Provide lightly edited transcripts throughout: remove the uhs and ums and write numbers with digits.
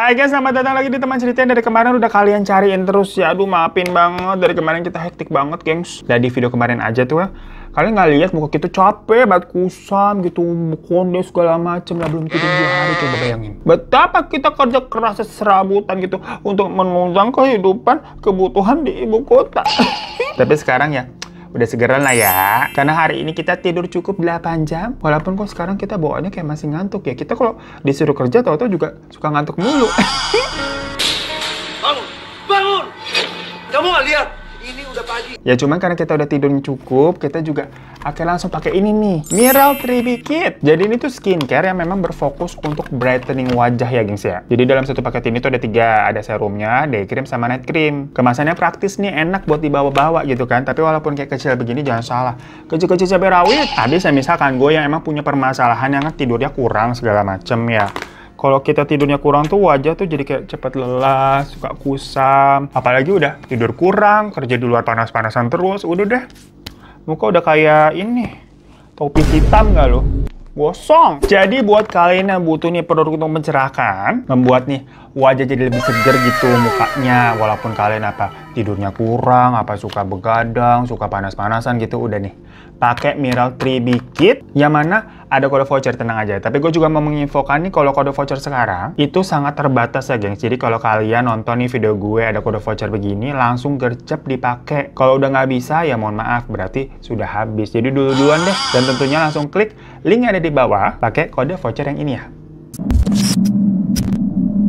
Hai guys, selamat datang lagi di teman cerita yang dari kemarin udah kalian cariin terus ya. Aduh, maafin banget, dari kemarin kita hektik banget, gengs. Dari video kemarin aja tuh ya, kalian nggak lihat muka kita capek banget, kusam gitu, konde segala macem lah, belum tidur 2 hari. Coba bayangin betapa kita kerja keras serabutan gitu untuk menunjang kehidupan kebutuhan di ibu kota. Tapi sekarang ya udah segeran lah ya, karena hari ini kita tidur cukup 8 jam. Walaupun kok sekarang kita bawaannya kayak masih ngantuk ya. Kita kalau disuruh kerja tau-tau juga suka ngantuk mulu. Bangun! Bangun! Kamu nggak lihat? Ini udah pagi. Ya cuman karena kita udah tidurnya cukup, kita juga akan langsung pakai ini nih, Miral 3B Kit. Jadi ini tuh skincare yang memang berfokus untuk brightening wajah ya gengs ya. Jadi dalam satu paket ini tuh ada 3, ada serumnya, day cream, sama night cream. Kemasannya praktis nih, enak buat dibawa-bawa gitu kan. Tapi walaupun kayak kecil begini jangan salah, kecil-kecil cabai rawit. Habis ya misalkan gue yang emang punya permasalahan yang tidurnya kurang segala macem ya. Kalau kita tidurnya kurang tuh wajah tuh jadi kayak cepet lelah, suka kusam. Apalagi udah tidur kurang, kerja di luar panas-panasan terus, udah deh. Muka udah kayak ini, topi hitam nggak lo? Gosong. Jadi buat kalian yang butuh nih produk untuk mencerahkan, membuat nih wajah jadi lebih seger gitu mukanya. Walaupun kalian apa tidurnya kurang, apa suka begadang, suka panas-panasan gitu, udah nih pakai Miral 3B Kit yang mana ada kode voucher, tenang aja. Tapi gue juga mau menginfokan nih kalau kode voucher sekarang itu sangat terbatas ya gengs. Jadi kalau kalian nonton nih video gue ada kode voucher begini, langsung gercep dipakai. Kalau udah nggak bisa ya mohon maaf, berarti sudah habis. Jadi duluan deh, dan tentunya langsung klik link yang ada di bawah pakai kode voucher yang ini ya.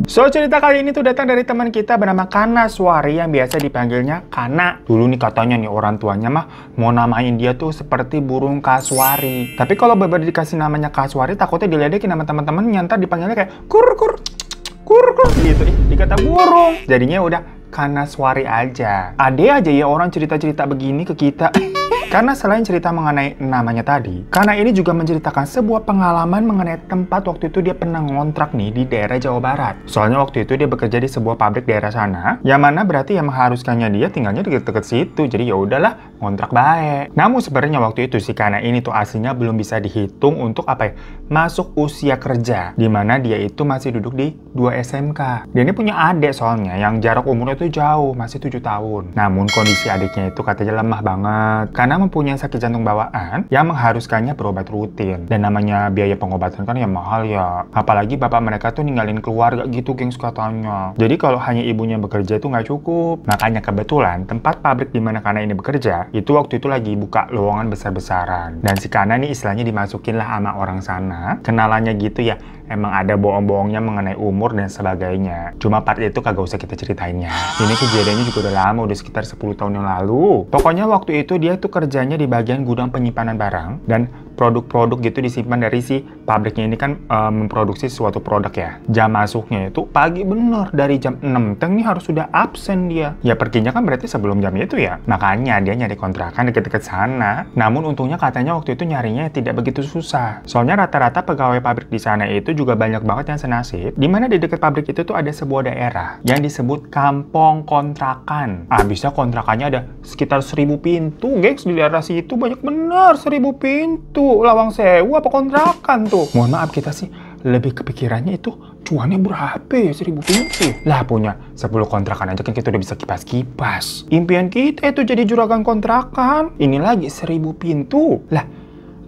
So, cerita kali ini tuh datang dari teman kita bernama Kana Suari yang biasa dipanggilnya Kana. Dulu nih katanya nih orang tuanya mah mau namain dia tuh seperti burung kasuari. Tapi kalau bener dikasih namanya kasuari, takutnya diledekin sama teman-teman, nyantar dipanggilnya kayak kur gitu, dikata burung. Jadinya udah Kana Suari aja. Ade aja ya orang cerita-cerita begini ke kita. Karena selain cerita mengenai namanya tadi, Kana ini juga menceritakan sebuah pengalaman mengenai tempat waktu itu dia pernah ngontrak nih di daerah Jawa Barat. Soalnya waktu itu dia bekerja di sebuah pabrik daerah sana, yang mana berarti yang mengharuskannya dia tinggalnya deket-deket situ. Jadi ya udahlah, ngontrak baik. Namun sebenarnya waktu itu si Kana ini tuh aslinya belum bisa dihitung untuk apa ya, masuk usia kerja, dimana dia itu masih duduk di 2 SMK. Dia ini punya adik soalnya yang jarak umurnya tuh jauh, masih 7 tahun. Namun kondisi adiknya itu katanya lemah banget karena mempunyai sakit jantung bawaan yang mengharuskannya berobat rutin. Dan namanya biaya pengobatan kan ya mahal ya. Apalagi bapak mereka tuh ninggalin keluarga gitu gengs katanya. Jadi kalau hanya ibunya bekerja itu nggak cukup. Makanya kebetulan tempat pabrik di mana Kana ini bekerja itu waktu itu lagi buka lowongan besar-besaran. Dan si Kana nih istilahnya dimasukin lah sama orang sana. Kenalannya gitu ya. Emang ada bohong-bohongnya mengenai umur dan sebagainya. Cuma part itu kagak usah kita ceritainnya. Ini kejadiannya juga udah lama, udah sekitar 10 tahun yang lalu. Pokoknya waktu itu dia tuh kerjanya di bagian gudang penyimpanan barang. Dan produk-produk gitu disimpan dari si pabriknya ini kan memproduksi suatu produk ya. Jam masuknya itu pagi bener, dari jam 6 teng nih harus sudah absen dia. Ya perginya kan berarti sebelum jam itu ya. Makanya dia nyari kontrakan deket-deket sana. Namun untungnya katanya waktu itu nyarinya tidak begitu susah. Soalnya rata-rata pegawai pabrik di sana itu juga banyak banget yang senasib. Dimana di dekat pabrik itu tuh ada sebuah daerah yang disebut kampung kontrakan. Bisa kontrakannya ada sekitar 1000 pintu, gengs. Di daerah situ banyak bener 1000 pintu. Lawang sewa apa kontrakan tuh. Mohon maaf, kita sih lebih kepikirannya itu cuannya berapa ya 1000 pintu. Lah punya 10 kontrakan aja kan kita udah bisa kipas-kipas. Impian kita itu jadi juragan kontrakan. Ini lagi 1000 pintu. Lah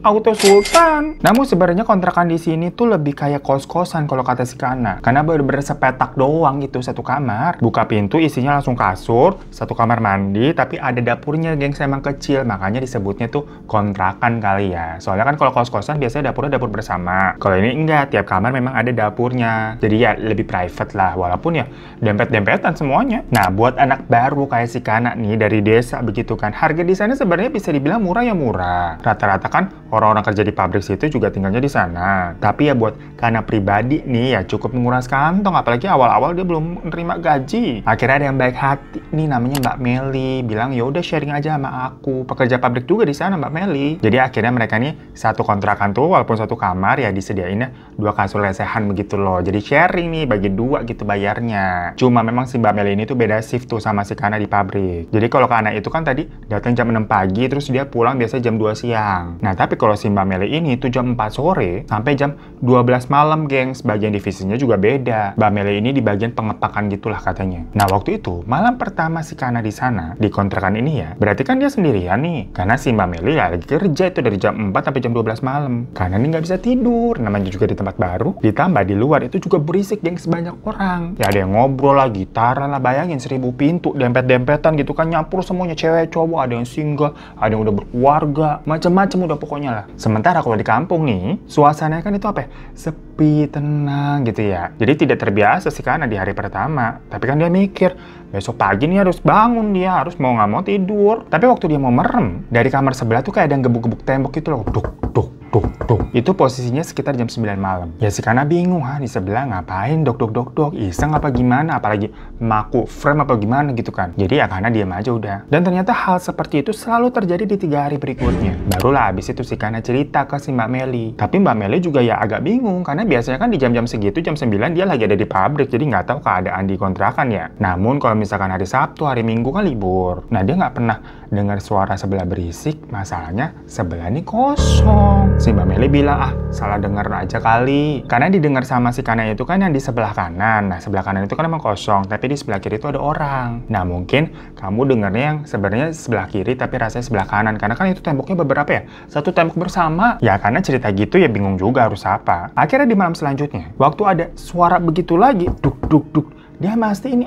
auto sultan. Namun sebenarnya kontrakan di sini tuh lebih kayak kos-kosan kalau kata si Kana. Karena bener-bener sepetak doang gitu, satu kamar. Buka pintu isinya langsung kasur, satu kamar mandi, tapi ada dapurnya gengs, emang kecil. Makanya disebutnya tuh kontrakan kali ya. Soalnya kan kalau kos-kosan biasanya dapurnya dapur bersama. Kalau ini enggak, tiap kamar memang ada dapurnya. Jadi ya lebih private lah, walaupun ya dempet-dempetan semuanya. Nah, buat anak baru kayak si Kana nih dari desa begitu kan, harga di sana sebenarnya bisa dibilang murah ya murah. Rata-rata kan orang-orang kerja di pabrik situ juga tinggalnya di sana. Tapi ya buat Kana pribadi nih ya cukup menguras kantong. Apalagi awal-awal dia belum menerima gaji. Akhirnya ada yang baik hati nih namanya Mbak Meli. Bilang ya udah sharing aja sama aku. Pekerja pabrik juga di sana Mbak Meli. Jadi akhirnya mereka nih satu kontrakan tuh walaupun satu kamar ya disediainnya 2 kasur lesehan begitu loh. Jadi sharing nih bagi 2 gitu bayarnya. Cuma memang si Mbak Meli ini tuh beda shift tuh sama si Kana di pabrik. Jadi kalau Kana itu kan tadi datang jam 6 pagi terus dia pulang biasa jam 2 siang. Nah tapi kalau si Mbak Meli ini itu jam 4 sore sampai jam 12 malam, gengs. Bagian divisinya juga beda. Mbak Meli ini di bagian pengepakan gitulah katanya. Nah, waktu itu malam pertama si Kana di sana, di kontrakan ini ya, berarti kan dia sendirian nih. Karena si Mbak Meli ya lagi kerja itu dari jam 4 sampai jam 12 malam. Karena ini nggak bisa tidur, namanya juga di tempat baru. Ditambah di luar itu juga berisik, gengs, banyak orang. Ya ada yang ngobrol lah, gitaran lah, bayangin 1000 pintu, dempet-dempetan gitu kan, nyampur semuanya, cewek, cowok, ada yang single, ada yang udah berkeluarga, macam-macam udah pokoknya lah. Sementara kalau di kampung nih, suasananya kan itu apa ya? Sepi, tenang gitu ya. Jadi tidak terbiasa sih karena di hari pertama. Tapi kan dia mikir, besok pagi nih harus bangun, dia harus mau nggak mau tidur. Tapi waktu dia mau merem, dari kamar sebelah tuh kayak ada yang gebuk-gebuk tembok gitu loh. Duk, duk, duk, duk. Itu posisinya sekitar jam 9 malam. Ya si Kana bingung, di sebelah ngapain dok, dok, dok, dok, iseng apa gimana, apalagi maku frame apa gimana gitu kan. Jadi ya Kana diam aja udah. Dan ternyata hal seperti itu selalu terjadi di 3 hari berikutnya. Barulah habis itu si Kana cerita ke si Mbak Meli. Tapi Mbak Meli juga ya agak bingung, karena biasanya kan di jam-jam segitu, jam 9 dia lagi ada di pabrik, jadi nggak tahu keadaan di kontrakan ya. Namun kalau misalkan hari Sabtu, hari Minggu kan libur. Nah dia nggak pernah dengar suara sebelah berisik, masalahnya sebelah ini kosong. Si Mbak Meli bilang, salah dengar aja kali. Karena didengar sama si Kana itu kan yang di sebelah kanan. Nah sebelah kanan itu kan emang kosong, tapi di sebelah kiri itu ada orang. Nah mungkin kamu dengarnya yang sebenarnya sebelah kiri tapi rasanya sebelah kanan. Karena kan itu temboknya beberapa ya, satu tembok bersama. Ya karena cerita gitu ya bingung juga harus apa. Akhirnya di malam selanjutnya, waktu ada suara begitu lagi, duk, duk, duk, dia pasti ini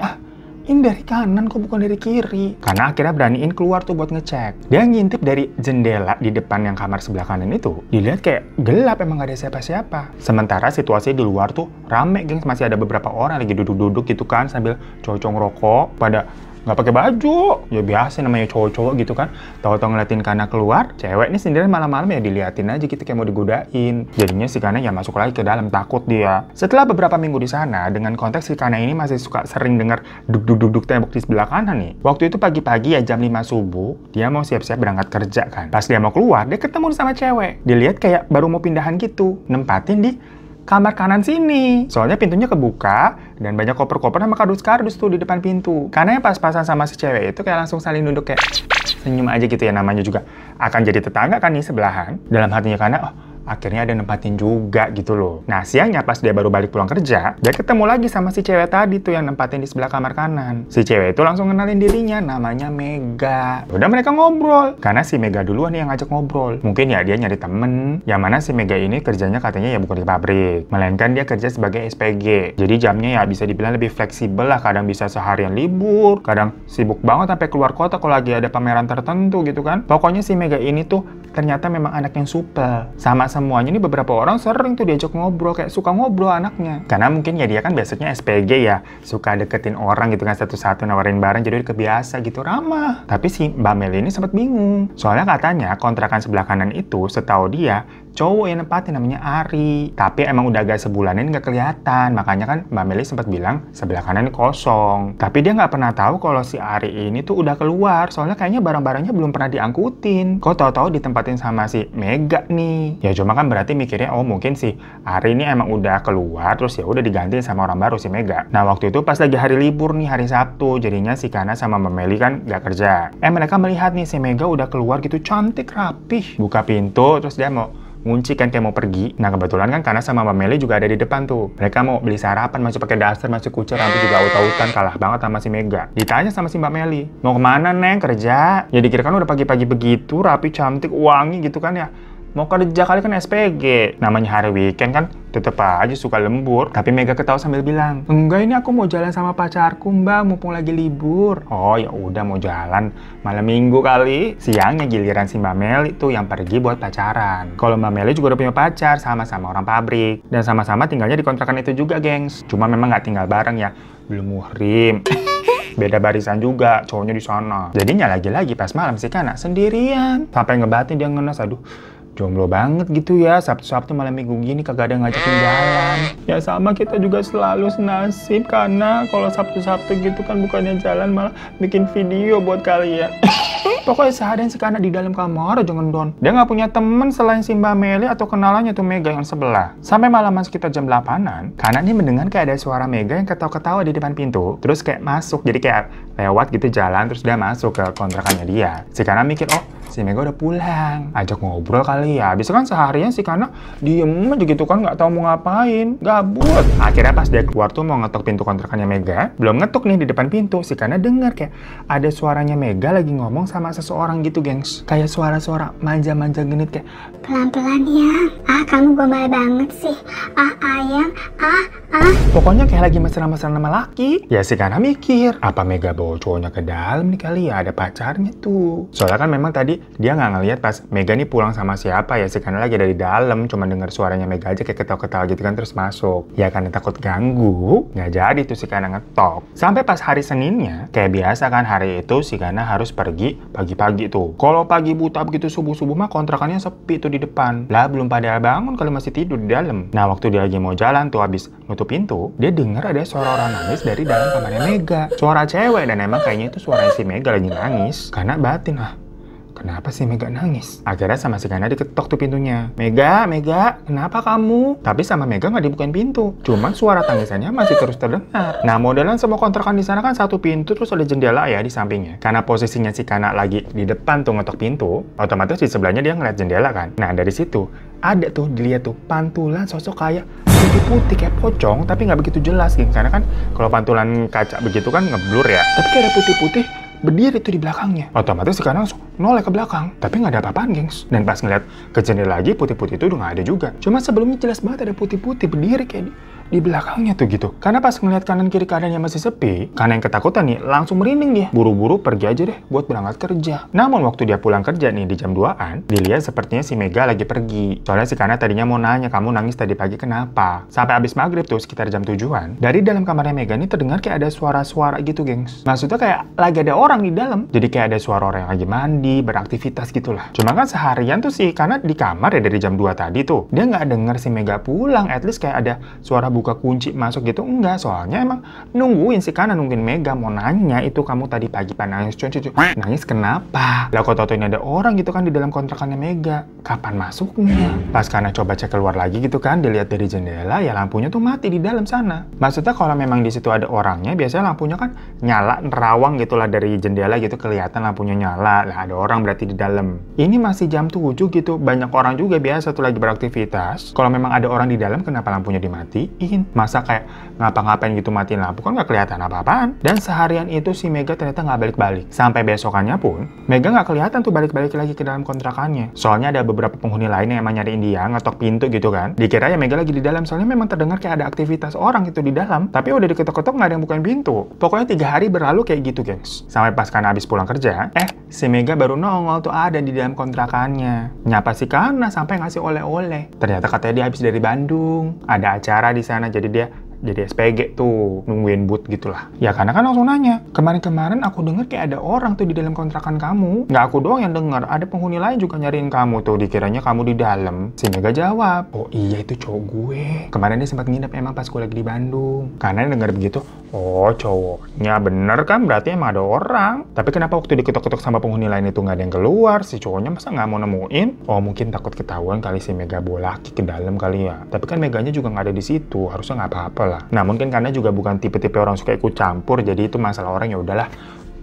dari kanan kok bukan dari kiri. Karena akhirnya beraniin keluar tuh buat ngecek. Dia ngintip dari jendela di depan yang kamar sebelah kanan itu. Dilihat kayak gelap, emang gak ada siapa-siapa. Sementara situasi di luar tuh rame, gengs. Masih ada beberapa orang lagi duduk-duduk gitu kan sambil cowok ngerokok. Pada nggak pakai baju, ya biasa namanya cowok-cowok gitu kan. Tahu-tahu ngeliatin Kana keluar, cewek ini sendirian malam-malam ya diliatin aja gitu kayak mau digodain. Jadinya si Kana ya masuk lagi ke dalam, takut dia. Setelah beberapa minggu di sana, dengan konteks si Kana ini masih suka sering dengar duk-duk-duk tembok di sebelah kanan nih. Waktu itu pagi-pagi ya jam 5 subuh, dia mau siap-siap berangkat kerja kan. Pas dia mau keluar, dia ketemu sama cewek. Dilihat kayak baru mau pindahan gitu, nempatin di kamar kanan sini. Soalnya pintunya kebuka dan banyak koper-koper sama kardus-kardus tuh di depan pintu. Karena yang pas-pasan sama si cewek itu kayak langsung saling nunduk kayak senyum aja gitu ya, namanya juga akan jadi tetangga kan nih sebelahan. Dalam hatinya karena akhirnya ada nempatin juga gitu loh. Nah siangnya pas dia baru balik pulang kerja, dia ketemu lagi sama si cewek tadi tuh yang nempatin di sebelah kamar kanan. Si cewek itu langsung kenalin dirinya, namanya Mega. Udah mereka ngobrol, karena si Mega duluan nih yang ngajak ngobrol. Mungkin ya dia nyari temen, yang mana si Mega ini kerjanya katanya ya bukan di pabrik, melainkan dia kerja sebagai SPG. Jadi jamnya ya bisa dibilang lebih fleksibel lah, kadang bisa seharian libur, kadang sibuk banget sampai keluar kota kalau lagi ada pameran tertentu gitu kan. Pokoknya si Mega ini tuh ternyata memang anak yang supel. Sama semuanya ini beberapa orang sering tuh diajak ngobrol, kayak suka ngobrol anaknya. Karena mungkin ya dia kan biasanya SPG ya, suka deketin orang gitu kan, satu-satu nawarin barang, jadi udah kebiasa gitu, ramah. Tapi si Mbak Meli ini sempat bingung. Soalnya katanya kontrakan sebelah kanan itu setahu dia cowok yang nempatin namanya Ari. Tapi emang udah agak sebulan ini nggak kelihatan. Makanya kan Mbak Meli sempat bilang sebelah kanan ini kosong. Tapi dia nggak pernah tahu kalau si Ari ini tuh udah keluar. Soalnya kayaknya barang-barangnya belum pernah diangkutin. Kok tahu-tahu ditempatin sama si Mega nih. Ya cuma kan berarti mikirnya mungkin si Ari ini emang udah keluar terus ya udah digantiin sama orang baru si Mega. Nah waktu itu pas lagi hari libur nih, hari Sabtu, jadinya si Kana sama Mbak Meli kan nggak kerja. Mereka melihat nih si Mega udah keluar gitu cantik rapih. Buka pintu terus dia mau ngunci kan kayak mau pergi. Nah kebetulan kan karena sama Mbak Meli juga ada di depan tuh. Mereka mau beli sarapan, masih pakai daster, masih kucel, rambut juga aut-autan, kalah banget sama si Mega. Ditanya sama si Mbak Meli, mau kemana Neng, kerja? Ya dikira kan udah pagi-pagi begitu, rapi, cantik, wangi gitu kan ya. Mau kerja kali kan SPG. Namanya hari weekend kan tetep aja suka lembur. Tapi Mega ketawa sambil bilang, enggak ini aku mau jalan sama pacarku Mbak, mumpung lagi libur. Oh ya udah mau jalan malam minggu kali. Siangnya giliran si Mbak Meli tuh yang pergi buat pacaran. Kalau Mbak Meli juga udah punya pacar, sama-sama orang pabrik. Dan sama-sama tinggalnya di kontrakan itu juga gengs. Cuma memang nggak tinggal bareng ya, belum muhrim. Beda barisan juga, cowoknya di sana. Jadinya lagi-lagi pas malam si Kana sendirian. Sampai ngebatin dia ngenes, aduh jomblo banget gitu ya, Sabtu-Sabtu malam minggu gini kagak ada ngajakin jalan. Ya sama kita juga selalu senasib, karena kalau Sabtu-Sabtu gitu kan bukannya jalan malah bikin video buat kalian. Pokoknya seharian si Kana di dalam kamar aja ngendon. Dia nggak punya temen selain si Mbak Meli atau kenalannya tuh Mega yang sebelah. Sampai malaman sekitar jam 8-an, Kana nih mendengar kayak ada suara Mega yang ketawa-ketawa di depan pintu. Terus kayak masuk, jadi kayak lewat gitu jalan, terus dia masuk ke kontrakannya dia. Si Kana mikir, oh si Mega udah pulang. Ajak ngobrol kali ya. Bisa kan seharian si Kana diem aja gitu kan, nggak tahu mau ngapain, gabut. Akhirnya pas dia keluar tuh mau ngetok pintu kontrakannya Mega, belum ngetuk nih di depan pintu, si Kana denger kayak ada suaranya Mega lagi ngomong sama seseorang gitu, gengs. Kayak suara-suara manja-manja genit kayak, pelan-pelan ya. Kamu gombal banget sih. Ayam. Pokoknya kayak lagi mesra-mesra nama laki. Ya si Kana mikir, apa Mega bawa cowoknya ke dalam nih kali ya, ada pacarnya tuh. Soalnya kan memang tadi dia nggak ngeliat pas Mega nih pulang sama siapa ya. Si Kana lagi dari dalam, cuma denger suaranya Mega aja kayak ketawa-ketawa gitu kan, terus masuk. Ya karena takut ganggu, nggak jadi tuh si Kana ngetok. Sampai pas hari Seninnya, kayak biasa kan hari itu si Kana harus pergi pagi-pagi tuh. Kalau pagi buta begitu subuh-subuh mah kontrakannya sepi tuh di depan. Lah belum pada bangun kalau masih tidur di dalam. Nah waktu dia lagi mau jalan tuh habis nutup pintu, dia denger ada suara orang nangis dari dalam kamarnya Mega. Suara cewek, dan emang kayaknya itu suara si Mega lagi nangis. Karena batin kenapa sih Mega nangis? Akhirnya sama si Kana diketok tuh pintunya. Mega, kenapa kamu? Tapi sama Mega nggak dibukain pintu. Cuman suara tangisannya masih terus terdengar. Nah modelan semua kontrakan di sana kan satu pintu terus ada jendela ya di sampingnya. Karena posisinya si Kana lagi di depan tuh ngetok pintu, otomatis di sebelahnya dia ngeliat jendela kan. Nah dari situ ada tuh dilihat tuh pantulan sosok kayak putih-putih kayak pocong, tapi nggak begitu jelas geng. Karena kan kalau pantulan kaca begitu kan ngeblur ya. Tapi kayak ada putih-putih berdiri tuh di belakangnya. Otomatis sekarang langsung noleh ke belakang. Tapi nggak ada apa-apaan, gengs. Dan pas ngeliat ke jendela lagi, putih-putih itu udah nggak ada juga. Cuma sebelumnya jelas banget ada putih-putih berdiri kayak di belakangnya tuh gitu. Karena pas ngeliat kanan kiri keadaannya masih sepi, karena yang ketakutan nih langsung merinding dia. Buru-buru pergi aja deh buat berangkat kerja. Namun waktu dia pulang kerja nih di jam 2-an, dilihat sepertinya si Mega lagi pergi. Soalnya si Kana tadinya mau nanya, kamu nangis tadi pagi kenapa? Sampai abis maghrib tuh sekitar jam 7-an, dari dalam kamarnya Mega nih terdengar kayak ada suara-suara gitu, gengs. Maksudnya kayak lagi ada orang di dalam. Jadi kayak ada suara orang yang lagi mandi, beraktivitas gitulah. Cuma kan seharian tuh sih karena di kamar ya dari jam 2 tadi tuh, dia nggak denger si Mega pulang. At least kayak ada suara buka kunci masuk gitu, enggak. Soalnya emang nungguin si Kana, nungguin Mega mau nanya itu kamu tadi pagi nangis nangis kenapa? Lah kok tau ini ada orang gitu kan di dalam kontrakannya Mega, kapan masuknya? Pas Kana coba cek keluar lagi gitu kan, dilihat dari jendela ya lampunya tuh mati di dalam sana. Maksudnya kalau memang di situ ada orangnya, biasanya lampunya kan nyala nerawang gitulah dari jendela gitu, kelihatan lampunya nyala. Lah ada orang berarti di dalam. Ini masih jam 7 gitu, banyak orang juga biasa tuh lagi beraktivitas. Kalau memang ada orang di dalam, kenapa lampunya dimatiin? Masa kayak ngapa-ngapain gitu matiin lampu, kan nggak kelihatan apa-apaan. Dan seharian itu si Mega ternyata nggak balik-balik. Sampai besokannya pun, Mega nggak kelihatan tuh balik-balik lagi ke dalam kontrakannya. Soalnya ada beberapa penghuni lain yang emang nyariin dia, ngetok pintu gitu kan. Dikira ya Mega lagi di dalam, soalnya memang terdengar kayak ada aktivitas orang gitu di dalam. Tapi udah diketok-ketok nggak ada yang bukain pintu. Pokoknya 3 hari berlalu kayak gitu, gengs. Sampai pas Kana habis pulang kerja, si Mega baru nongol tuh ada di dalam kontrakannya. Nyapa si Kana sampai ngasih oleh-oleh. Ternyata katanya dia habis dari Bandung. Ada acara di sana, jadi dia jadi SPG tuh, nungguin boot gitulah. Ya karena kan langsung nanya, kemarin-kemarin aku denger kayak ada orang tuh di dalam kontrakan kamu. Nggak aku doang yang denger, ada penghuni lain juga nyariin kamu tuh, dikiranya kamu di dalam. Si Mega jawab, oh iya itu cowok gue. Kemarin dia sempat nginep emang pas gue lagi di Bandung. Karena denger begitu, oh cowoknya bener kan, berarti emang ada orang. Tapi kenapa waktu diketok-ketok sama penghuni lain itu nggak ada yang keluar? Si cowoknya masa nggak mau nemuin? Oh mungkin takut ketahuan kali si Mega bawa laki ke dalam kali ya. Tapi kan Meganya juga nggak ada di situ, harusnya nggak apa-apa lah. Nah mungkin karena juga bukan tipe-tipe orang suka ikut campur, jadi itu masalah orang, ya udahlah.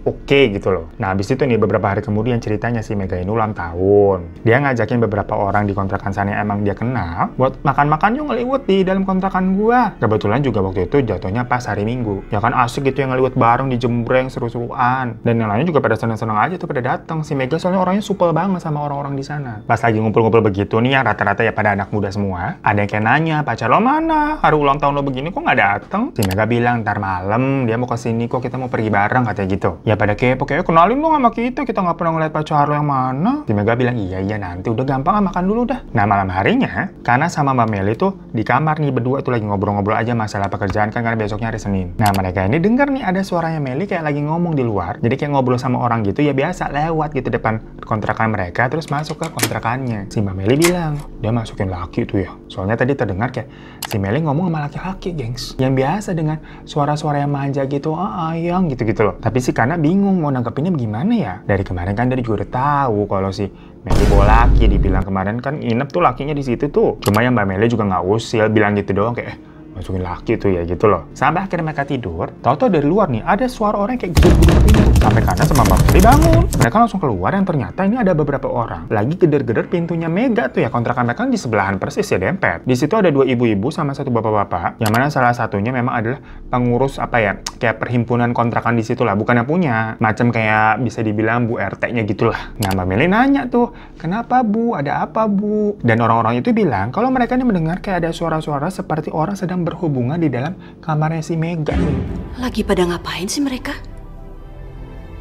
Oke gitu loh. Nah habis itu nih beberapa hari kemudian ceritanya si Mega ini ulang tahun. Dia ngajakin beberapa orang di kontrakan sana yang emang dia kenal buat makan-makan yuk ngeliwet di dalam kontrakan gua. Kebetulan juga waktu itu jatuhnya pas hari Minggu. Ya kan asik gitu yang ngeliwet bareng di Jembreng seru-seruan. Dan yang lainnya juga pada seneng-seneng aja tuh pada datang. Si Mega soalnya orangnya supel banget sama orang-orang di sana. Pas lagi ngumpul-ngumpul begitu nih yang rata-rata ya pada anak muda semua. Ada yang kayak nanya, pacar lo mana? Hari ulang tahun lo begini kok nggak dateng? Si Mega bilang ntar malam dia mau kesini kok, kita mau pergi bareng katanya gitu. Ya pada kepo, kayak kenalin dong sama kita nggak pernah ngeliat pacar lo yang mana. Si Mega bilang iya nanti, udah gampang makan dulu dah. Nah malam harinya, karena sama Mbak Meli tuh di kamar nih berdua tuh lagi ngobrol-ngobrol aja masalah pekerjaan kan, karena besoknya hari Senin. Nah mereka ini denger nih ada suaranya Meli kayak lagi ngomong di luar, jadi kayak ngobrol sama orang gitu ya, biasa lewat gitu depan kontrakan mereka terus masuk ke kontrakannya. Si Mbak Meli bilang dia masukin laki tuh ya, soalnya tadi terdengar kayak si Meli ngomong sama laki-laki, gengs, yang biasa dengan suara-suara yang manja gitu, ayang gitu-gitu loh. Tapi si Kana bingung mau nanggepinnya gimana ya. Dari kemarin kan dia juga udah tahu kalau si Meli bawa laki, dibilang kemarin kan nginep tuh lakinya di situ tuh. Cuma yang Mbak Meli juga nggak usil, bilang gitu doang kayak masukin laki tuh ya gitu loh. Sampai akhirnya mereka tidur, tahu-tahu dari luar nih ada suara orang yang kayak gedor-gedor pintu. Sampai Kana sama Mbak Meli bangun. Mereka langsung keluar yang ternyata ini ada beberapa orang lagi geder-geder pintunya Mega tuh ya. Kontrakan mereka kan di sebelahan persis ya, dempet. Di situ ada 2 ibu-ibu sama 1 bapak-bapak, yang mana salah satunya memang adalah pengurus apa ya, kayak perhimpunan kontrakan di situ lah, bukan yang punya, macam kayak bisa dibilang Bu RT-nya gitulah. Nah, Mbak Meli nanya tuh, kenapa Bu? Ada apa Bu? Dan orang-orang itu bilang kalau mereka ini mendengar kayak ada suara-suara seperti orang sedang berhubungan di dalam kamarnya si Mega nih. Lagi pada ngapain sih mereka?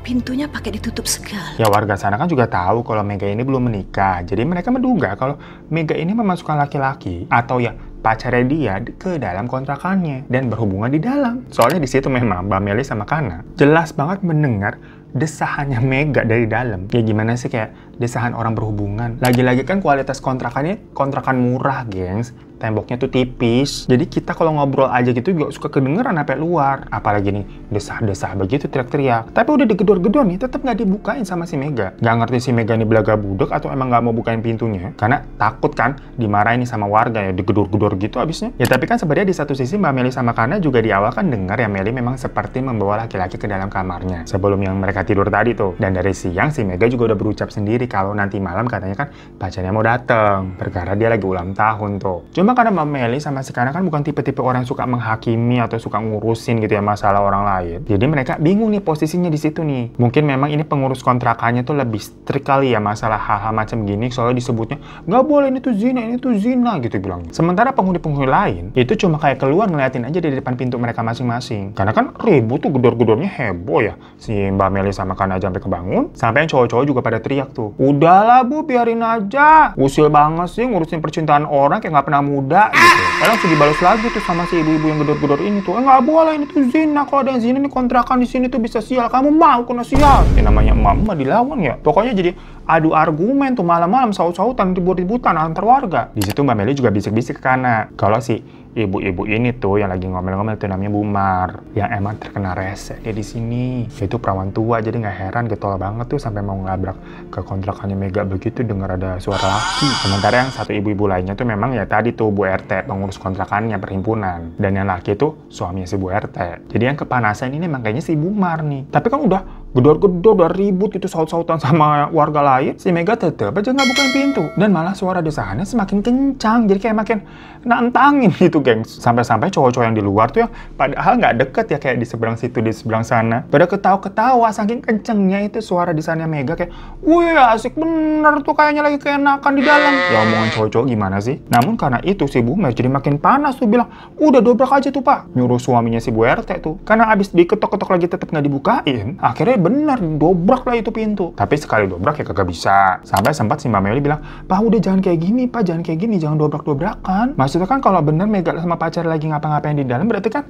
Pintunya pakai ditutup segala. Ya warga sana kan juga tahu kalau Mega ini belum menikah. Jadi mereka menduga kalau Mega ini memasukkan laki-laki atau ya pacarnya dia ke dalam kontrakannya dan berhubungan di dalam. Soalnya di situ memang Mbak Meli sama Kana jelas banget mendengar desahannya Mega dari dalam. Ya gimana sih kayak desahan orang berhubungan. Lagi-lagi kan kualitas kontrakannya kontrakan murah, gengs. Temboknya tuh tipis. Jadi kita kalau ngobrol aja gitu juga suka kedengeran sampai luar. Apalagi nih desah-desah begitu teriak-teriak. Tapi udah digedor-gedor nih tetap nggak dibukain sama si Mega. Nggak ngerti si Mega nih belaga budek atau emang nggak mau bukain pintunya. Karena takut kan dimarahin nih sama warga ya, digedor-gedor gitu abisnya. Ya tapi kan sebenarnya di satu sisi Mbak Meli sama Kana juga di awal kan dengar ya Meli memang seperti membawa laki-laki ke dalam kamarnya sebelum yang mereka tidur tadi tuh. Dan dari siang si Mega juga udah berucap sendiri kalau nanti malam katanya kan pacarnya mau dateng perkara dia lagi ulang tahun tuh. Cuma karena Mbak Meli sama si Kana kan bukan tipe-tipe orang yang suka menghakimi atau suka ngurusin gitu ya masalah orang lain. Jadi mereka bingung nih posisinya di situ nih. Mungkin memang ini pengurus kontrakannya tuh lebih strict kali ya masalah hal-hal macam gini, soalnya disebutnya nggak boleh ini tuh zina gitu bilang. Sementara penghuni-penghuni lain itu cuma kayak keluar ngeliatin aja dari depan pintu mereka masing-masing. Karena kan ribut tuh gedor-gedornya heboh ya. Si Mbak Meli sama Kana aja sampai kebangun, sampai yang cowok-cowok juga pada teriak tuh. Udahlah Bu, biarin aja. Usil banget sih ngurusin percintaan orang kayak nggak pernah muda gitu. Langsung dibalas lagi tuh sama si ibu-ibu yang gedor-gedor ini tuh. Nggak boleh, ini tuh zina. Kalau ada yang zina nih kontrakan di sini tuh bisa sial. Kamu mau kena sial. Ya namanya emak dilawan ya. Pokoknya jadi adu argumen tuh malam-malam saut-sautan ribut-ributan antar warga. Di situ Mbak Meli juga bisik-bisik ke Kana. Kalau si ibu-ibu ini tuh yang lagi ngomel-ngomel tuh namanya Bu Mar, yang emang terkena rese dia di sini. Itu perawan tua, jadi nggak heran getol banget tuh sampai mau ngelabrak ke kontrakannya Mega begitu dengar ada suara laki. Sementara yang satu ibu-ibu lainnya tuh memang ya tadi tuh Bu RT, pengurus kontrakannya perhimpunan, dan yang laki itu suaminya si Bu RT. Jadi yang kepanasan ini emang kayaknya si Bu Mar nih. Tapi kan udah gedor-gedor, udah ribut gitu saut-sautan sama warga lain, si Mega tetep aja nggak bukain pintu. Dan malah suara desahannya semakin kencang, jadi kayak makin nantangin gitu, gengs. Sampai-sampai cowok-cowok yang di luar tuh yang padahal nggak deket ya, kayak di seberang situ, di seberang sana, pada ketawa-ketawa saking kencengnya itu suara desahannya Mega kayak, wih asik bener tuh kayaknya lagi keenakan di dalam. Ya omongan cowok-cowok gimana sih? Namun karena itu si Bu Mer jadi makin panas tuh bilang, udah dobrak aja tuh Pak. Nyuruh suaminya si Bu RT tuh. Karena abis diketok-ketok lagi tetep nggak dibukain, akhirnya bener dobrak lah itu pintu. Tapi sekali dobrak ya kagak bisa. Sampai sempat si Mbak Meli bilang, Pak udah jangan kayak gini Pak, jangan kayak gini, jangan dobrak-dobrakan. Maksudnya kan kalau bener Mega sama pacar lagi ngapa-ngapain di dalam, berarti kan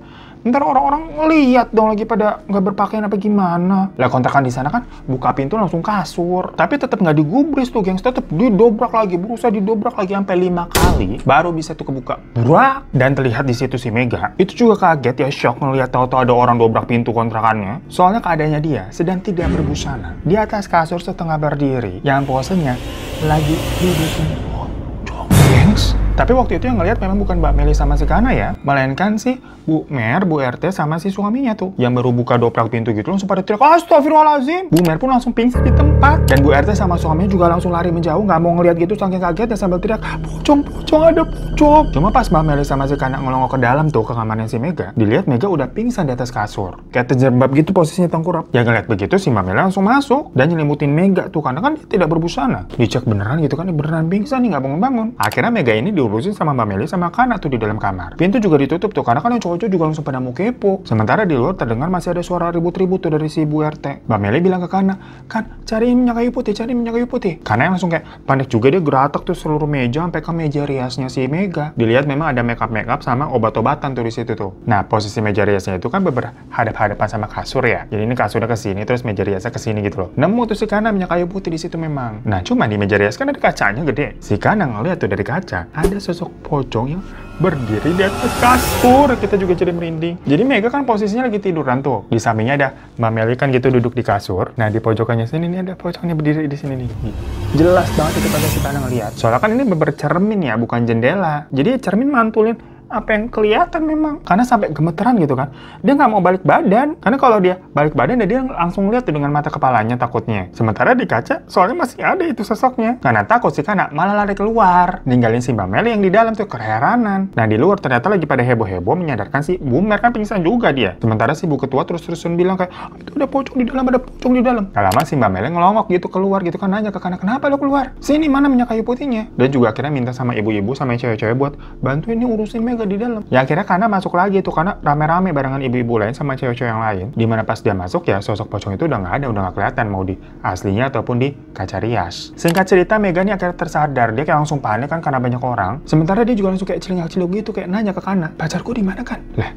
ntar orang-orang lihat dong lagi pada nggak berpakaian apa gimana. Lah kontrakan di sana kan buka pintu langsung kasur. Tapi tetap nggak digubris tuh gengs, tetap didobrak lagi, berusaha didobrak lagi sampai 5 kali baru bisa tuh kebuka. Burak. Dan terlihat di situ si Mega itu juga kaget ya, shock ngeliat tahu-tahu ada orang dobrak pintu kontrakannya. Soalnya keadaannya dia sedang tidak berbusana di atas kasur setengah berdiri yang posenya lagi dudukin pocong, gengs. Tapi waktu itu yang ngelihat memang bukan Mbak Meli sama si Kana ya, melainkan si Bu Mer, Bu RT sama si suaminya tuh yang baru buka dobrak pintu gitu langsung pada teriak, astagfirullahaladzim. Bu Mer pun langsung pingsan di tempat, dan Bu RT sama suaminya juga langsung lari menjauh, nggak mau ngelihat gitu saking kagetnya sambil teriak, pocong ada pocong. Cuma pas Mbak Meli sama si Kana ngelongok ke dalam tuh ke kamarnya si Mega, dilihat Mega udah pingsan di atas kasur kayak terjebak gitu posisinya tengkurap. Ya ngeliat begitu si Mbak Meli langsung masuk dan nyelimutin Mega tuh karena kan dia tidak berbusana. Dicek beneran gitu kan, beneran pingsan nih nggak bangun-bangun. Akhirnya Mega ini diurusin sama Mbak Meli sama Kana tuh di dalam kamar. Pintu juga ditutup tuh karena kan yang cowok-cowok juga langsung pada mau kepo. Sementara di luar terdengar masih ada suara ribut-ribut tuh dari si Bu RT. Mbak Meli bilang ke Kana, kan cari minyak kayu putih, cari minyak kayu putih. Kana yang langsung kayak panik juga, dia geratak tuh seluruh meja sampai ke meja riasnya si Mega. Dilihat memang ada makeup sama obat-obatan tuh di situ tuh. Nah posisi meja riasnya itu kan berhadap-hadapan sama kasur ya. Jadi ini kasurnya ke sini terus meja riasnya ke sini gitu loh. Nemu tuh si Kana minyak kayu putih di situ memang. Nah cuma di meja rias kan ada kacanya gede. Si Kana ngeliat tuh dari kaca ada sosok pocong yang berdiri di atas kasur. Kita juga jadi merinding. Jadi Mega kan posisinya lagi tiduran tuh. Di sampingnya ada Mbak Meli kan gitu duduk di kasur. Nah di pojokannya sini nih ada pocongnya berdiri di sini nih. Jelas banget itu pada kita ngeliat. Soalnya kan ini bercermin ya, bukan jendela. Jadi cermin mantulin apa yang kelihatan memang. Karena sampai gemeteran gitu kan. Dia nggak mau balik badan. Karena kalau dia balik badan, dia langsung lihat tuh dengan mata kepalanya takutnya. Sementara di kaca, soalnya masih ada itu sosoknya. Karena takut si Kana malah lari keluar. Ninggalin si Mbak Meli yang di dalam tuh keheranan. Nah di luar ternyata lagi pada heboh-heboh menyadarkan si Bumer kan pingsan juga dia. Sementara si Bu Ketua terus-terusan bilang kayak, itu ada pocong di dalam, ada pocong di dalam. Gak lama si Mbak Meli ngelongok gitu keluar gitu kan, nanya ke Kana, kenapa lo keluar? Sini mana minyak kayu putihnya? Dan juga akhirnya minta sama ibu-ibu sama cewek-cewek buat bantuin nih urusin Mega di dalam. Ya akhirnya Kana masuk lagi tuh karena rame-rame barengan ibu-ibu lain sama cewek-cewek yang lain. Dimana pas dia masuk ya sosok pocong itu udah nggak ada, udah nggak kelihatan mau di aslinya ataupun di kaca rias. Singkat cerita Mega nih akhirnya tersadar, dia kayak langsung panik kan karena banyak orang. Sementara dia juga langsung kayak celingak-celinguk gitu kayak nanya ke Kana, pacarku di mana kan? Lah,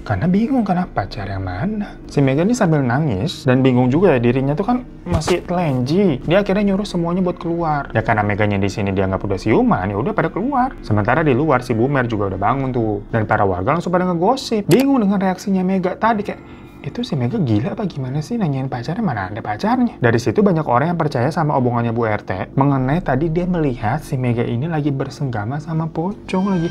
karena bingung karena pacar yang mana. Si Mega ini sambil nangis dan bingung juga ya dirinya tuh kan masih telenji. Dia akhirnya nyuruh semuanya buat keluar. Ya karena Meganya di sini dia nggak udah siuman, ya udah pada keluar. Sementara di luar si Bumer juga udah bangun tuh dan para warga langsung pada ngegosip. Bingung dengan reaksinya Mega tadi kayak, itu si Mega gila apa gimana sih nanyain pacarnya, mana ada pacarnya. Dari situ banyak orang yang percaya sama omongannya Bu RT mengenai tadi dia melihat si Mega ini lagi bersenggama sama pocong, lagi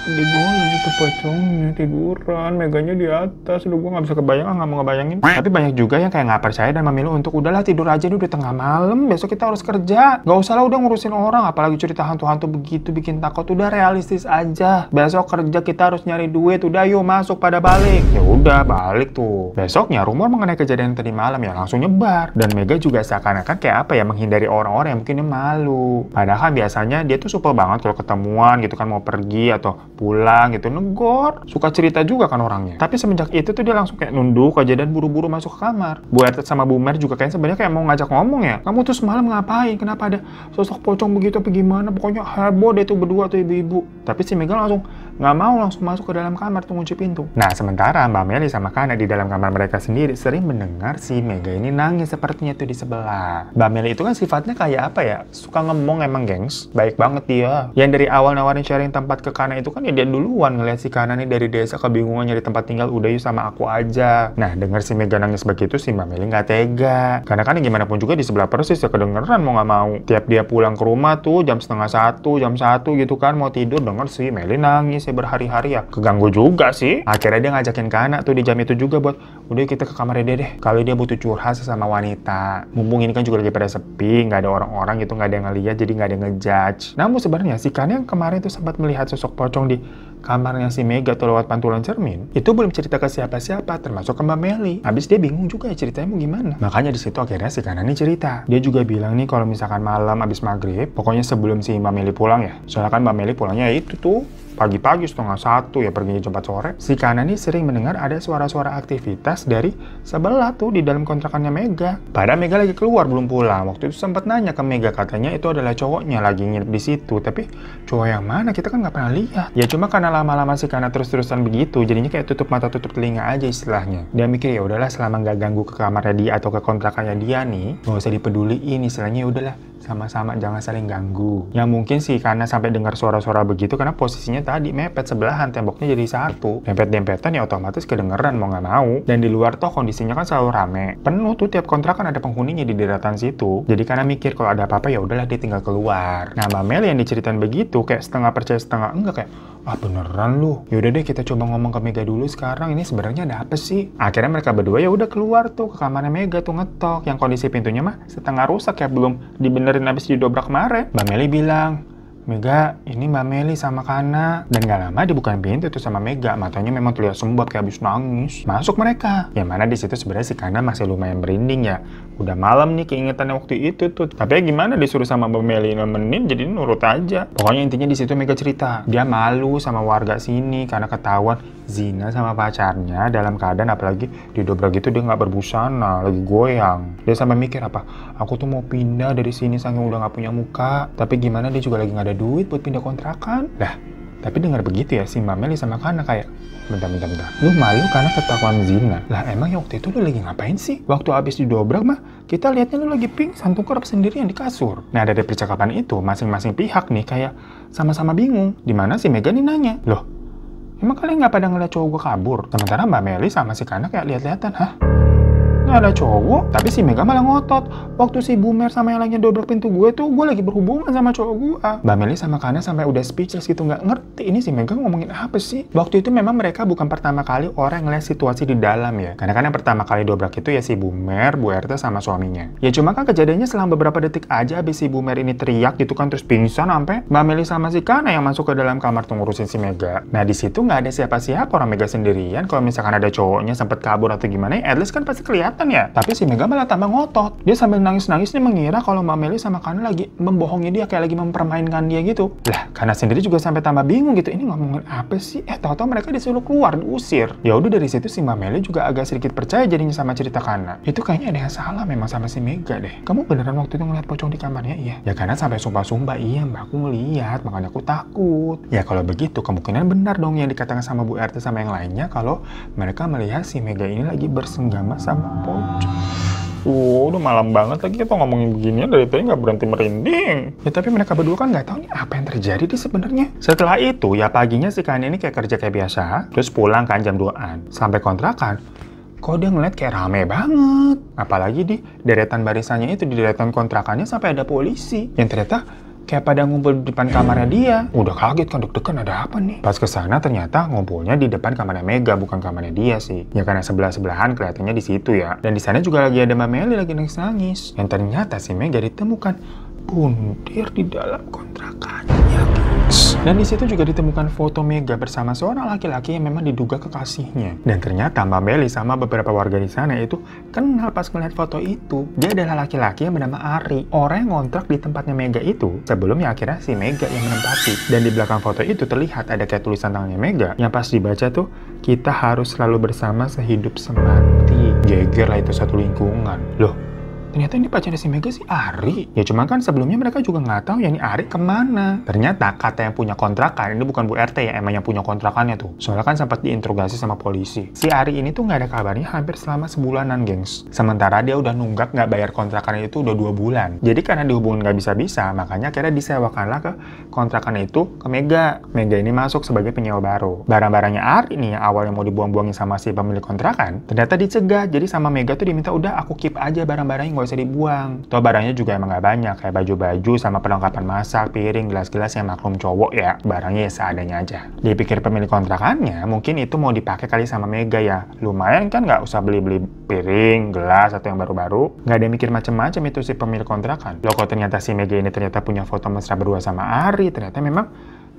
di bawah gitu pocongnya tiduran, Meganya di atas. Udah gue nggak bisa kebayang, nggak mau ngebayangin. Tapi banyak juga yang kayak nggak percaya dan memilih untuk udahlah tidur aja dulu di tengah malam, besok kita harus kerja. Nggak usah lah udah ngurusin orang, apalagi cerita hantu-hantu begitu bikin takut. Udah realistis aja, besok kerja kita harus nyari duit. Udah yuk masuk pada balik. Ya udah balik tuh. Besoknya rumor mengenai kejadian tadi malam ya langsung nyebar. Dan Mega juga seakan-akan kayak apa ya, menghindari orang-orang yang mungkin malu. Padahal biasanya dia tuh supel banget kalau ketemuan gitu kan, mau pergi atau pulang gitu, negor. Suka cerita juga kan orangnya. Tapi semenjak itu tuh dia langsung kayak nunduk aja dan buru-buru masuk ke kamar. Bu RT sama Bu Mer juga kayaknya sebenarnya kayak mau ngajak ngomong ya. Kamu tuh semalam ngapain? Kenapa ada sosok pocong begitu apa gimana? Pokoknya heboh deh tuh berdua tuh ibu-ibu. Tapi si Mega langsung nggak mau, langsung masuk ke dalam kamar tuh ngunci pintu. Nah sementara Mbak Meli sama Kana di dalam kamar mereka sendiri sering mendengar si Mega ini nangis sepertinya tuh di sebelah. Mbak Meli itu kan sifatnya kayak apa ya? Suka ngomong emang gengs. Baik banget dia. Yang dari awal nawarin sharing tempat ke Kana itu kan ya dia duluan ngeliat si Kana nih dari desa kebingungan nyari tempat tinggal, udah yuk sama aku aja. Nah denger si Mega nangis begitu si Mbak Meli nggak tega. Karena kan gimana pun juga di sebelah persis ya kedengeran mau nggak mau. Tiap dia pulang ke rumah tuh jam 12:30, jam 1 gitu kan mau tidur denger si Meli nangis ya berhari-hari ya. Keganggu juga sih. Akhirnya dia ngajakin Kana tuh di jam itu juga buat udah kita ke kamarnya deh. Kalau dia butuh curhat sama wanita. Mumpung ini kan juga lagi pada sepi, nggak ada orang-orang gitu, nggak ada yang ngeliat jadi nggak ada yang ngejudge. Namun sebenarnya si Kana yang kemarin tuh sempat melihat sosok pocong di kamarnya si Mega tuh lewat pantulan cermin, itu belum cerita ke siapa-siapa, termasuk ke Mbak Meli. Habis dia bingung juga ya ceritanya mau gimana. Makanya di situ akhirnya si Kana nih cerita. Dia juga bilang nih kalau misalkan malam habis maghrib, pokoknya sebelum si Mbak Meli pulang ya. Soalnya kan Mbak Meli pulangnya ya itu tuh pagi-pagi 12:30 ya perginya jam 4 sore. Si Kana nih sering mendengar ada suara-suara aktivitas dari sebelah tuh di dalam kontrakannya Mega. Padahal Mega lagi keluar belum pulang. Waktu itu sempat nanya ke Mega, katanya itu adalah cowoknya lagi nginep di situ. Tapi cowok yang mana kita kan nggak pernah lihat. Ya cuma karena lama-lama si Kana terus-terusan begitu, jadinya kayak tutup mata tutup telinga aja istilahnya. Dia mikir ya udahlah selama nggak ganggu ke kamarnya dia atau ke kontrakannya dia nih, nggak usah dipeduliin istilahnya, ya udahlah sama-sama jangan saling ganggu. Ya mungkin sih karena sampai dengar suara-suara begitu karena posisinya tadi mepet sebelahan, temboknya jadi satu. Dempet-dempetan ya otomatis kedengeran mau nggak mau. Dan di luar toh kondisinya kan selalu rame. Penuh tuh tiap kontrakan ada penghuninya di deretan situ. Jadi karena mikir kalau ada apa-apa ya udahlah dia tinggal keluar. Nah Mbak Mel yang diceritain begitu kayak setengah percaya setengah enggak, kayak ah beneran lu? Yaudah deh kita coba ngomong ke Mega dulu sekarang, ini sebenarnya ada apa sih? Akhirnya mereka berdua ya udah keluar tuh ke kamarnya Mega tuh ngetok, yang kondisi pintunya mah setengah rusak ya belum dibenerin habis didobrak kemarin. Mbak Meli bilang, Mega, ini Mbak Meli sama Kana. Dan gak lama dibukain pintu tuh sama Mega. Matanya memang terlihat sembab kayak habis nangis. Masuk mereka. Yang mana di situ sebenarnya si Kana masih lumayan merinding ya. Udah malam nih keingetannya waktu itu tuh. Tapi ya gimana disuruh sama Mbak Meli nemenin, jadi nurut aja. Pokoknya intinya di situ Mega cerita. Dia malu sama warga sini karena ketahuan zina sama pacarnya dalam keadaan apalagi didobrak gitu dia nggak berbusana, lagi goyang. Dia sampai mikir apa? Aku tuh mau pindah dari sini saking udah nggak punya muka. Tapi gimana dia juga lagi nggak ada duit buat pindah kontrakan. Lah, tapi dengar begitu ya si Mbak Meli sama Kana kayak, bentar. Lu malu karena ketahuan zina. Lah emang ya waktu itu lu lagi ngapain sih? Waktu habis didobrak mah, kita lihatnya lu lagi pingsan tungkar sendirian di kasur. Nah dari percakapan itu, masing-masing pihak nih kayak sama-sama bingung. Dimana si Mega nih nanya, loh, emang kalian nggak pada ngeliat cowok gue kabur? Sementara Mbak Meli sama si Kana kayak lihat-lihatan, hah? nggak ada cowok. Tapi si Mega malah ngotot. Waktu si Bumer sama yang lainnya dobrak pintu gue tuh, gue lagi berhubungan sama cowok gue. Mbak Meli sama Kana sampai udah speechless gitu, nggak ngerti ini si Mega ngomongin apa sih. Waktu itu memang mereka bukan pertama kali orang ngeliat situasi di dalam ya. Karena kan yang pertama kali dobrak itu ya si Bumer, Bu RT sama suaminya. Ya cuma kan kejadiannya selang beberapa detik aja habis si Bumer ini teriak gitu kan, terus pingsan sampai Mbak Meli sama si Kana yang masuk ke dalam kamar tuh ngurusin si Mega. Nah di situ nggak ada siapa-siapa, orang Mega sendirian. Kalau misalkan ada cowoknya sempet kabur atau gimana, at least kan pasti kelihatan ya. Tapi si Mega malah tambah ngotot. Dia sambil nangis-nangis nih mengira kalau Mbak Meli sama Kana lagi membohongi dia, kayak lagi mempermainkan dia gitu. Lah, Kana sendiri juga sampai tambah bingung gitu. Ini ngomongin apa sih? Tahu-tahu mereka disuruh keluar, diusir. Ya udah dari situ si Mbak Meli juga agak sedikit percaya jadinya sama cerita Kana. Itu kayaknya ada yang salah memang sama si Mega deh. Kamu beneran waktu itu ngeliat pocong di kamarnya? Iya. Ya Kana sampai sumpah-sumpah, iya Mbak, aku ngeliat, makanya aku takut. Ya kalau begitu kemungkinan benar dong yang dikatakan sama Bu RT sama yang lainnya kalau mereka melihat si Mega ini lagi bersenggama sama pocong. Udah malam banget lagi kita ngomongin beginian, dari tadi nggak berhenti merinding. Ya tapi mereka berdua kan nggak tahu nih apa yang terjadi di sebenarnya. Setelah itu ya paginya si Kana ini kayak kerja kayak biasa, terus pulang kan jam 2-an. Sampai kontrakan, kok dia ngeliat kayak rame banget. Apalagi di deretan barisannya itu, di deretan kontrakannya sampai ada polisi. Yang ternyata kayak pada ngumpul di depan kamarnya dia. Udah kaget kan, deg-degan ada apa nih. Pas kesana ternyata ngumpulnya di depan kamarnya Mega, bukan kamarnya dia sih. Ya karena sebelah-sebelahan kelihatannya di situ ya. Dan di sana juga lagi ada Mbak Meli lagi nangis-nangis. Yang ternyata si Mega ditemukan bundir di dalam kontrakannya, guys. Dan di situ juga ditemukan foto Mega bersama seorang laki-laki yang memang diduga kekasihnya. Dan ternyata Mbak Meli sama beberapa warga di sana itu kenal pas melihat foto itu. Dia adalah laki-laki yang bernama Ari, orang yang ngontrak di tempatnya Mega itu sebelumnya akhirnya si Mega yang menempati. Dan di belakang foto itu terlihat ada kayak tulisan tangannya Mega yang pas dibaca tuh, kita harus selalu bersama sehidup semati. Geger lah itu satu lingkungan. Loh, ternyata ini pacarnya si Mega si Ari. Ya cuma kan sebelumnya mereka juga nggak tahu ya ini Ari kemana. Ternyata kata yang punya kontrakan, ini bukan Bu RT ya, emang yang punya kontrakannya tuh. Soalnya kan sempat diinterogasi sama polisi. Si Ari ini tuh nggak ada kabarnya hampir selama sebulanan, gengs. Sementara dia udah nunggak nggak bayar kontrakannya itu udah 2 bulan. Jadi karena dihubungin nggak bisa-bisa, makanya akhirnya disewakanlah ke kontrakannya itu ke Mega. Mega ini masuk sebagai penyewa baru. Barang-barangnya Ari nih yang awalnya mau dibuang-buangin sama si pemilik kontrakan, ternyata dicegah. Jadi sama Mega tuh diminta udah aku keep aja barang-barangnya, nggak usah dibuang. Toh barangnya juga emang gak banyak, kayak baju-baju sama perlengkapan masak, piring, gelas-gelas yang maklum cowok ya, barangnya ya seadanya aja. Dipikir pemilik kontrakannya mungkin itu mau dipakai kali sama Mega ya, lumayan kan nggak usah beli-beli piring, gelas atau yang baru-baru. Nggak ada yang mikir macam-macam itu si pemilik kontrakan. Loh kok ternyata si Mega ini ternyata punya foto mesra berdua sama Ari, ternyata memang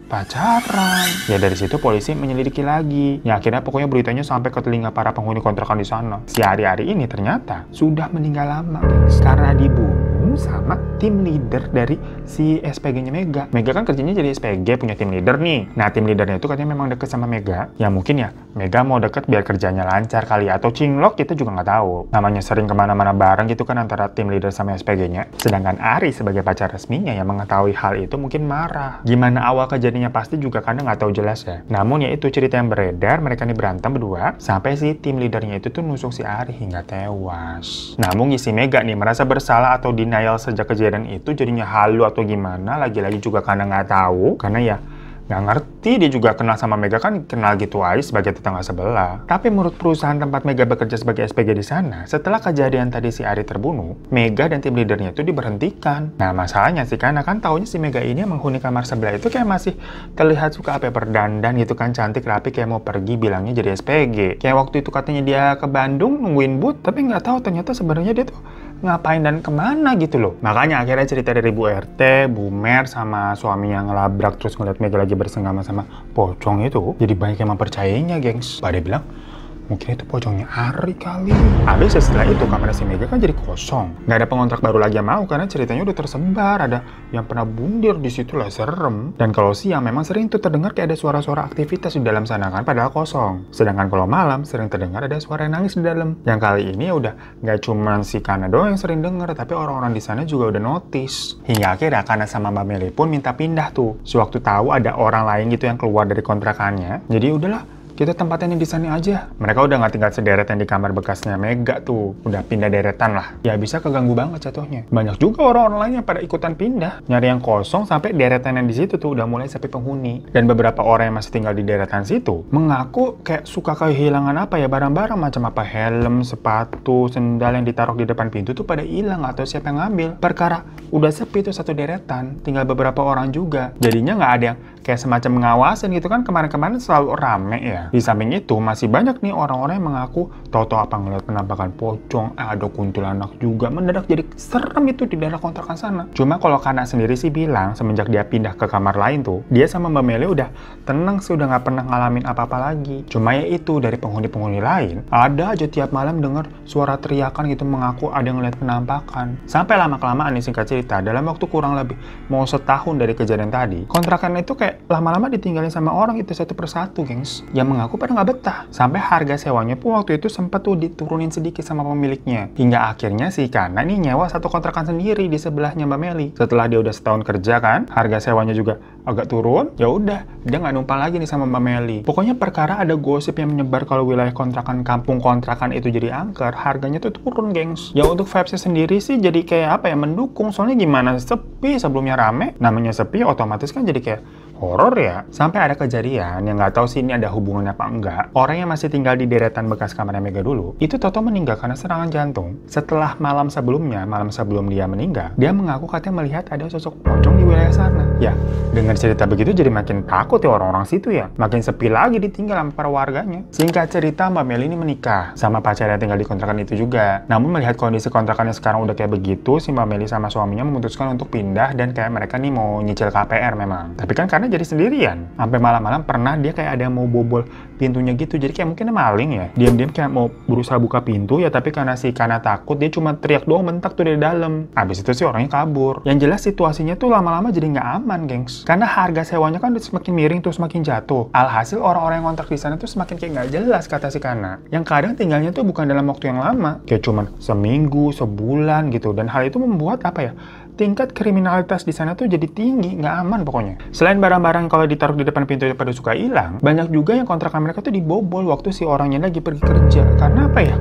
pacaran. Ya dari situ polisi menyelidiki lagi. Ya akhirnya pokoknya beritanya sampai ke telinga para penghuni kontrakan di sana. Si Ari ini ternyata sudah meninggal lama, guys. Karena dibunuh sama tim leader dari si SPG-nya Mega. Mega kan kerjanya jadi SPG, punya tim leader nih. Nah tim leadernya itu katanya memang deket sama Mega. Ya mungkin ya Mega mau deket biar kerjanya lancar kali ya. Atau cinlok kita juga nggak tahu. Namanya sering kemana-mana bareng gitu kan antara tim leader sama SPG-nya. Sedangkan Ari sebagai pacar resminya yang mengetahui hal itu mungkin marah. Gimana awal kejadiannya pasti juga kadang nggak tahu jelas ya. Namun ya itu cerita yang beredar, mereka nih berantem berdua sampai si tim leadernya itu tuh nusuk si Ari hingga tewas. Namun si Mega nih merasa bersalah atau denial sejak kejadian itu, jadinya halu atau gimana, lagi-lagi juga karena nggak tahu, karena ya nggak ngerti, dia juga kenal sama Mega kan kenal gitu aja sebagai tetangga sebelah. Tapi menurut perusahaan tempat Mega bekerja sebagai SPG di sana, setelah kejadian tadi si Ari terbunuh, Mega dan tim leadernya itu diberhentikan. Nah masalahnya sih karena kan taunya si Mega ini yang menghuni kamar sebelah itu kayak masih terlihat suka apa berdandan gitu kan, cantik rapi kayak mau pergi, bilangnya jadi SPG. Kayak waktu itu katanya dia ke Bandung nungguin boot, tapi nggak tahu ternyata sebenarnya dia tuh ngapain dan kemana gitu loh. Makanya akhirnya cerita dari Bu RT, Bu Mer sama suami yang ngelabrak terus ngeliat Mega lagi bersenggama sama pocong itu, jadi banyak yang mempercayainya, gengs. Pada bilang mungkin itu pocongnya Ari kali. Habis setelah itu kamar si Mega kan jadi kosong. Nggak ada pengontrak baru lagi yang mau karena ceritanya udah tersebar. Ada yang pernah bundir di situ lah, serem. Dan kalau siang memang sering tuh terdengar kayak ada suara-suara aktivitas di dalam sana kan, padahal kosong. Sedangkan kalau malam sering terdengar ada suara yang nangis di dalam. Yang kali ini udah nggak cuma si Kana doang yang sering denger, tapi orang-orang di sana juga udah notice. Hingga akhirnya Kana sama Mbak Meli pun minta pindah tuh. Sewaktu tahu ada orang lain gitu yang keluar dari kontrakannya, jadi udahlah kita tempatin di sana aja. Mereka udah nggak tinggal sederet yang di kamar bekasnya Mega tuh. Udah pindah deretan lah. Ya bisa keganggu banget jatuhnya. Banyak juga orang-orang lain yang pada ikutan pindah. Nyari yang kosong sampai deretan yang di situ tuh udah mulai sepi penghuni. Dan beberapa orang yang masih tinggal di deretan situ mengaku kayak suka kehilangan apa ya, barang-barang macam apa, helm, sepatu, sendal yang ditaruh di depan pintu tuh pada hilang atau siapa yang ngambil. Perkara udah sepi tuh satu deretan, tinggal beberapa orang juga. Jadinya nggak ada yang kayak semacam ngawasin gitu kan. Kemarin-kemarin selalu rame ya. Di samping itu masih banyak nih orang-orang yang mengaku tahu-tahu apa ngeliat penampakan pocong, ada kuntilanak juga. Mendadak jadi serem itu di daerah kontrakan sana. Cuma kalau Kana sendiri sih bilang semenjak dia pindah ke kamar lain tuh, dia sama Mbak Meli udah tenang sih, udah nggak pernah ngalamin apa-apa lagi. Cuma ya itu, dari penghuni-penghuni lain ada aja tiap malam denger suara teriakan gitu, mengaku ada yang ngeliat penampakan. Sampai lama-kelamaan nih, singkat cerita, dalam waktu kurang lebih mau setahun dari kejadian tadi, kontrakan itu kayak lama-lama ditinggalin sama orang itu satu persatu, gengs. Yang mengaku pada nggak betah. Sampai harga sewanya pun waktu itu sempat tuh diturunin sedikit sama pemiliknya. Hingga akhirnya si Kana nih nyewa satu kontrakan sendiri di sebelahnya Mbak Meli. Setelah dia udah setahun kerja kan, harga sewanya juga agak turun. Ya udah, dia nggak numpang lagi nih sama Mbak Meli. Pokoknya perkara ada gosip yang menyebar kalau wilayah kontrakan kampung kontrakan itu jadi angker, harganya tuh turun, gengs. Ya untuk vibes-nya sendiri sih jadi kayak apa ya, mendukung. Soalnya gimana, sepi sebelumnya rame, namanya sepi otomatis kan jadi kayak horor ya. Sampai ada kejadian yang nggak tahu sih ini ada hubungannya apa enggak. Orang yang masih tinggal di deretan bekas kamarnya Mega dulu, itu tahu-tahu meninggal karena serangan jantung. Setelah malam sebelumnya, malam sebelum dia meninggal, dia mengaku katanya melihat ada sosok pocong di wilayah sana. Ya, dengan cerita begitu jadi makin takut ya orang-orang situ ya. Makin sepi lagi ditinggal sama para warganya. Singkat cerita, Mbak Meli ini menikah sama pacar yang tinggal di kontrakan itu juga. Namun melihat kondisi kontrakannya sekarang udah kayak begitu, si Mbak Meli sama suaminya memutuskan untuk pindah dan kayak mereka nih mau nyicil KPR memang. Tapi kan karena jadi sendirian. Sampai malam-malam pernah dia kayak ada yang mau bobol pintunya gitu. Jadi kayak mungkin maling ya. Diam-diam kayak mau berusaha buka pintu ya, tapi karena si Kana takut, dia cuma teriak doang, mentak tuh dari dalam. Habis itu sih orangnya kabur. Yang jelas situasinya tuh lama-lama jadi nggak aman, gengs. Karena harga sewanya kan semakin miring tuh, semakin jatuh. Alhasil orang-orang yang kontrak di sana tuh semakin kayak nggak jelas, kata si Kana. Yang kadang tinggalnya tuh bukan dalam waktu yang lama. Kayak cuman seminggu, sebulan gitu. Dan hal itu membuat apa ya, tingkat kriminalitas di sana tuh jadi tinggi, nggak aman pokoknya. Selain barang-barang kalau ditaruh di depan pintu pada suka hilang, banyak juga yang kontrakan mereka tuh dibobol waktu si orangnya lagi pergi kerja. Karena apa ya?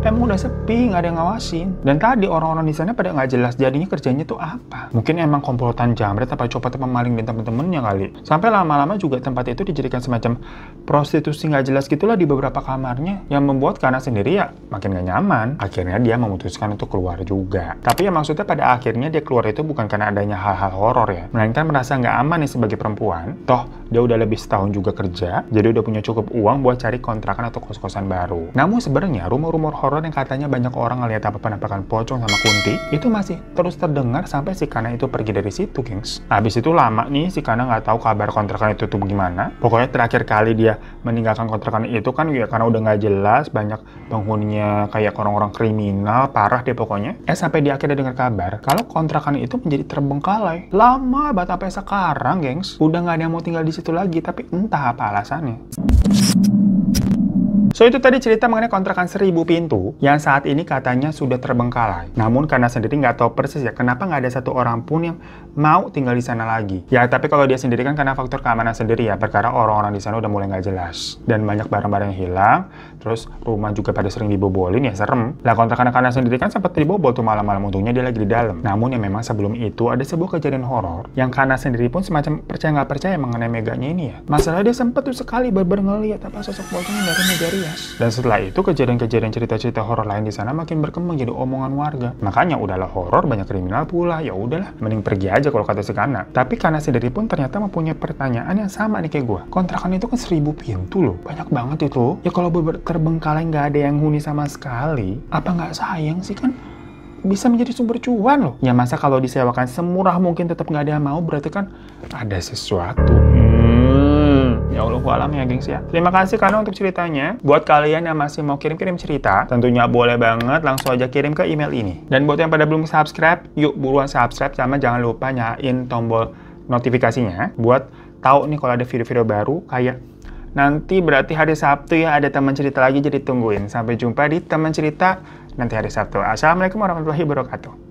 Emang udah sepi, nggak ada yang ngawasin. Dan tadi orang-orang di sana pada nggak jelas jadinya kerjanya tuh apa. Mungkin emang komplotan jamret apa copot apa maling dan temen-temennya kali. Sampai lama-lama juga tempat itu dijadikan semacam prostitusi nggak jelas gitulah di beberapa kamarnya, yang membuat Kana sendiri ya makin nggak nyaman. Akhirnya dia memutuskan untuk keluar juga. Tapi ya maksudnya pada akhirnya dia keluar itu bukan karena adanya hal-hal horor ya, melainkan merasa nggak aman nih sebagai perempuan. Toh dia udah lebih setahun juga kerja, jadi udah punya cukup uang buat cari kontrakan atau kos-kosan baru. Namun sebenarnya rumor-rumor horor yang katanya banyak orang ngeliat apa penampakan pocong sama kunti itu masih terus terdengar sampai si Kana itu pergi dari situ, gengs. Habis itu lama nih si Kana nggak tahu kabar kontrakan itu tuh gimana. Pokoknya terakhir kali dia meninggalkan kontrakan itu kan ya karena udah nggak jelas, banyak penghuninya kayak orang-orang kriminal, parah deh pokoknya. Sampai dia akhirnya dengar kabar kalau kontrakan itu menjadi terbengkalai. Lama banget sampai sekarang, gengs. Udah nggak ada yang mau tinggal di situ lagi, tapi entah apa alasannya. So itu tadi cerita mengenai kontrakan 1000 pintu yang saat ini katanya sudah terbengkalai. Namun karena sendiri nggak tahu persis ya kenapa nggak ada satu orang pun yang mau tinggal di sana lagi. Ya tapi kalau dia sendiri kan karena faktor keamanan sendiri ya, perkara orang-orang di sana udah mulai nggak jelas dan banyak barang-barang yang hilang. Terus rumah juga pada sering dibobolin ya, serem. Lah kontrakan Kana sendiri kan sempat dibobol tuh malam-malam, untungnya dia lagi di dalam. Namun ya memang sebelum itu ada sebuah kejadian horor yang Kana sendiri pun semacam percaya nggak percaya mengenai Meganya ini ya. Masalah dia sempat tuh sekali ngeliat apa sosok pocongnya dari Mega. Dan setelah itu kejadian-kejadian cerita-cerita horor lain di sana makin berkembang jadi omongan warga. Makanya udahlah horor banyak kriminal pula, ya udahlah mending pergi aja kalau kata si Kana. Tapi Kana sendiri pun ternyata mempunyai pertanyaan yang sama nih kayak gue. Kontrakan itu kan 1000 pintu loh, banyak banget itu. Ya kalau terbengkalai nggak ada yang huni sama sekali, apa nggak sayang sih, kan bisa menjadi sumber cuan loh. Ya masa kalau disewakan semurah mungkin tetap nggak ada yang mau, berarti kan ada sesuatu. Ya Allah alam ya, gengs ya. Terima kasih Kana untuk ceritanya. Buat kalian yang masih mau kirim-kirim cerita, tentunya boleh banget langsung aja kirim ke email ini. Dan buat yang pada belum subscribe, yuk buruan subscribe, sama jangan lupa nyalain tombol notifikasinya buat tahu nih kalau ada video-video baru kayak nanti. Berarti hari Sabtu ya ada teman cerita lagi, jadi tungguin. Sampai jumpa di teman cerita nanti hari Sabtu. Assalamualaikum warahmatullahi wabarakatuh.